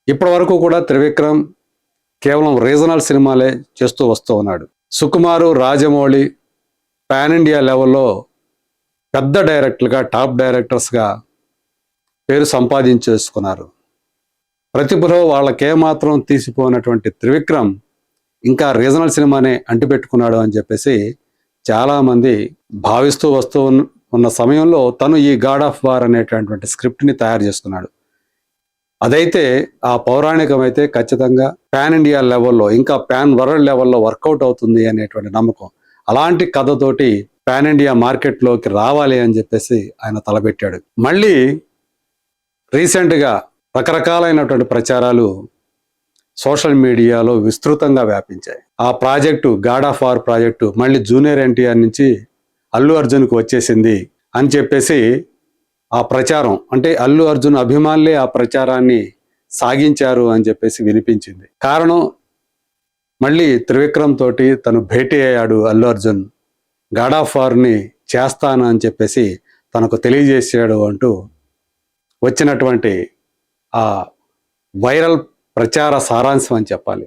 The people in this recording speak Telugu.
ఇప్పటి వరకు కూడా త్రివిక్రమ్ కేవలం రీజనల్ సినిమాలే చేస్తూ వస్తూ ఉన్నాడు. సుకుమారు, రాజమౌళి పాన్ ఇండియా లెవెల్లో పెద్ద డైరెక్టర్లుగా, టాప్ డైరెక్టర్స్గా పేరు సంపాదించేసుకున్నారు. ప్రతిభలో వాళ్ళకేమాత్రం తీసిపోయినటువంటి త్రివిక్రమ్ ఇంకా రీజనల్ సినిమానే అంటిపెట్టుకున్నాడు అని చెప్పేసి చాలామంది భావిస్తూ వస్తూ ఉన్న సమయంలో తను ఈ గాడ్ ఆఫ్ వార్ అనేటటువంటి స్క్రిప్ట్ని తయారు చేసుకున్నాడు. అదైతే ఆ పౌరాణికం అయితే ఖచ్చితంగా పాన్ ఇండియా లెవెల్లో, ఇంకా పాన్ వరల్డ్ లెవెల్లో వర్కౌట్ అవుతుంది అనేటువంటి నమ్మకం. అలాంటి కథతోటి పాన్ ఇండియా మార్కెట్లోకి రావాలి అని చెప్పేసి ఆయన తలపెట్టాడు. మళ్ళీ రీసెంట్గా రకరకాలైనటువంటి ప్రచారాలు సోషల్ మీడియాలో విస్తృతంగా వ్యాపించాయి. ఆ project, God of war project మళ్ళీ జూనియర్ ఎన్టీఆర్ నుంచి అల్లు అర్జున్కు వచ్చేసింది అని చెప్పేసి ఆ ప్రచారం, అంటే అల్లు అర్జున్ అభిమానులే ఆ ప్రచారాన్ని సాగించారు అని చెప్పేసి వినిపించింది. కారణం, మళ్ళీ త్రివిక్రమ్ తోటి తను భేటీ అయ్యాడు అల్లు అర్జున్, గాడ్ ఆఫ్ వార్ని చేస్తాను అని చెప్పేసి తనకు తెలియజేసాడు అంటూ వచ్చినటువంటి ఆ వైరల్ ప్రచార సారాంశం అని చెప్పాలి.